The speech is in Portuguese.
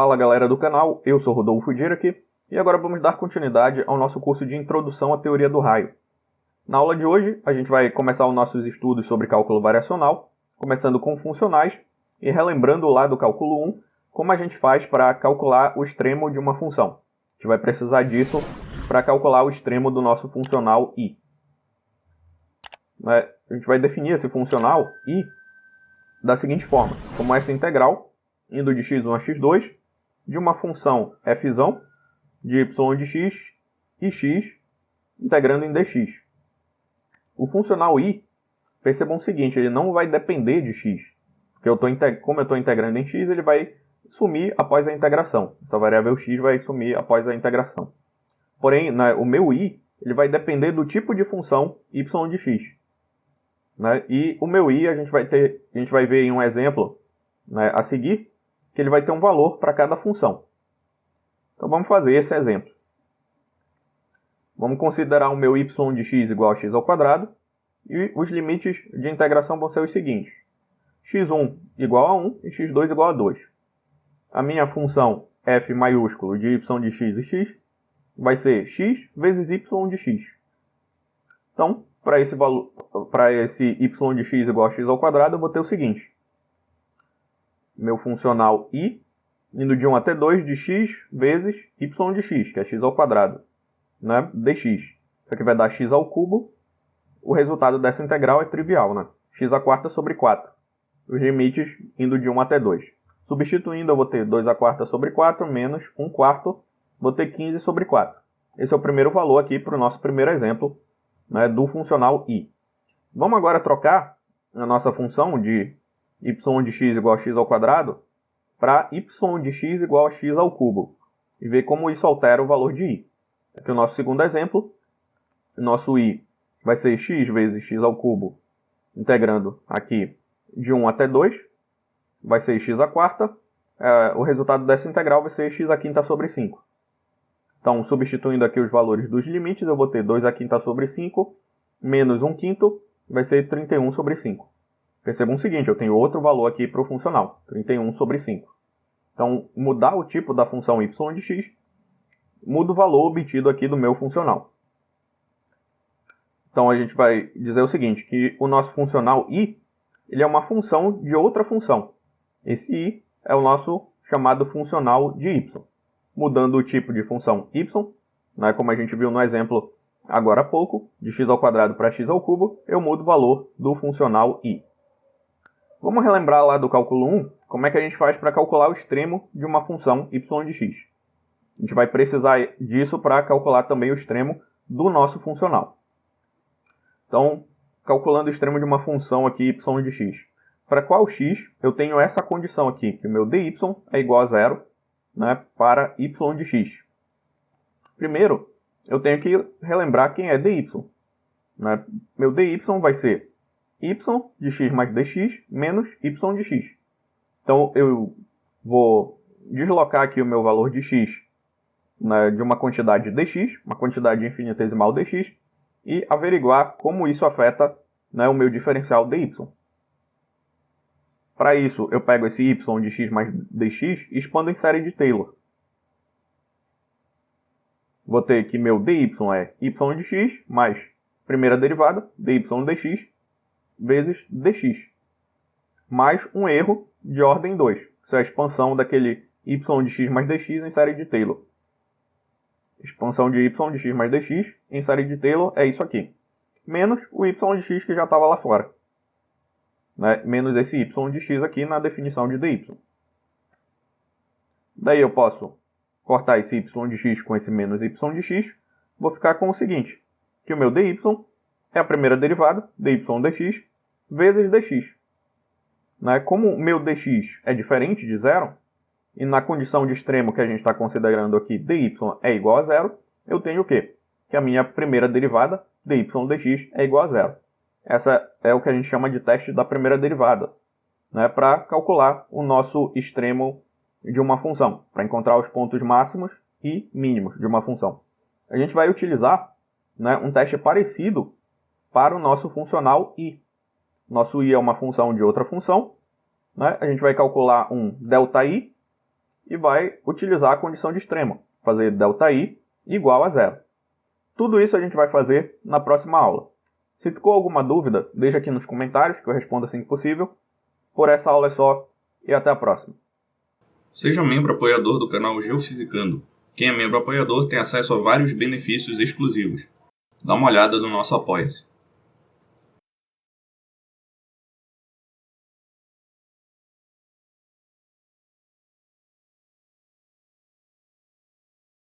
Fala galera do canal, eu sou Rodolfo Dirac e agora vamos dar continuidade ao nosso curso de Introdução à Teoria do Raio. Na aula de hoje a gente vai começar os nossos estudos sobre cálculo variacional, começando com funcionais e relembrando lá do cálculo 1 como a gente faz para calcular o extremo de uma função. A gente vai precisar disso para calcular o extremo do nosso funcional i. A gente vai definir esse funcional i da seguinte forma, como essa integral, indo de x1 a x2, de uma função f de y de x e x integrando em dx. O funcional i, percebam o seguinte, ele não vai depender de x, porque como eu estou integrando em x, ele vai sumir após a integração. Essa variável x vai sumir após a integração. Porém, o meu i ele vai depender do tipo de função y de x. E o meu i a gente vai ver em um exemplo a seguir, que ele vai ter um valor para cada função. Então vamos fazer esse exemplo. Vamos considerar o meu y de x igual a x ao quadrado, e os limites de integração vão ser os seguintes. x1 igual a 1 e x2 igual a 2. A minha função f maiúsculo de y de x e x vai ser x vezes y de x. Então, para esse y de x igual a x ao quadrado, eu vou ter o seguinte. Meu funcional i, indo de 1 até 2, de x vezes y de x, que é x ao quadrado, dx. Isso aqui vai dar x ao cubo. O resultado dessa integral é trivial, x à quarta sobre 4. Os limites indo de 1 até 2. Substituindo, eu vou ter 2 à quarta sobre 4 menos 1 quarto, vou ter 15 sobre 4. Esse é o primeiro valor aqui para o nosso primeiro exemplo do funcional i. Vamos agora trocar a nossa função de y de x igual a x ao quadrado para y de x igual a x ao cubo e ver como isso altera o valor de i. Aqui o nosso segundo exemplo, nosso i vai ser x vezes x ao cubo, integrando aqui de 1 até 2, vai ser x à quarta, o resultado dessa integral vai ser x à quinta sobre 5. Então, substituindo aqui os valores dos limites, eu vou ter 2 à quinta sobre 5, menos 1 quinto, vai ser 31 sobre 5. Percebam o seguinte, eu tenho outro valor aqui para o funcional, 31 sobre 5. Então, mudar o tipo da função y de x, muda o valor obtido aqui do meu funcional. Então, a gente vai dizer o seguinte, que o nosso funcional i, ele é uma função de outra função. Esse i é o nosso chamado funcional de y. Mudando o tipo de função y, como a gente viu no exemplo agora há pouco, de x ao quadrado para x ao cubo, eu mudo o valor do funcional i. Vamos relembrar lá do cálculo 1, como é que a gente faz para calcular o extremo de uma função y de x. A gente vai precisar disso para calcular também o extremo do nosso funcional. Então, calculando o extremo de uma função aqui y de x. Para qual x, eu tenho essa condição aqui, que o meu dy é igual a zero, para y de x. Primeiro, eu tenho que relembrar quem é dy. Meu dy vai ser y de x mais dx menos y de x. Então, eu vou deslocar aqui o meu valor de x de uma quantidade dx, uma quantidade infinitesimal dx, e averiguar como isso afeta o meu diferencial dy. Para isso, eu pego esse y de x mais dx e expando em série de Taylor. Vou ter que meu dy é y de x mais primeira derivada, dy dx, vezes dx, mais um erro de ordem 2. Isso é a expansão daquele y de x mais dx em série de Taylor. Expansão de y de x mais dx em série de Taylor é isso aqui. Menos o y de x que já estava lá fora. Menos esse y de x aqui na definição de dy. Daí eu posso cortar esse y de x com esse menos y de x. Vou ficar com o seguinte, que o meu dy é a primeira derivada, dy dx, vezes dx. Como o meu dx é diferente de zero, e na condição de extremo que a gente está considerando aqui, dy é igual a zero, eu tenho o quê? Que a minha primeira derivada, dy dx, é igual a zero. Essa é o que a gente chama de teste da primeira derivada, para calcular o nosso extremo de uma função, para encontrar os pontos máximos e mínimos de uma função. A gente vai utilizar um teste parecido para o nosso funcional i. Nosso i é uma função de outra função. A gente vai calcular um ΔI, e vai utilizar a condição de extrema, fazer ΔI igual a zero. Tudo isso a gente vai fazer na próxima aula. Se ficou alguma dúvida, deixa aqui nos comentários que eu respondo assim que possível. Por essa aula é só e até a próxima. Seja membro apoiador do canal Geofisicando. Quem é membro apoiador tem acesso a vários benefícios exclusivos. Dá uma olhada no nosso Apoia-se.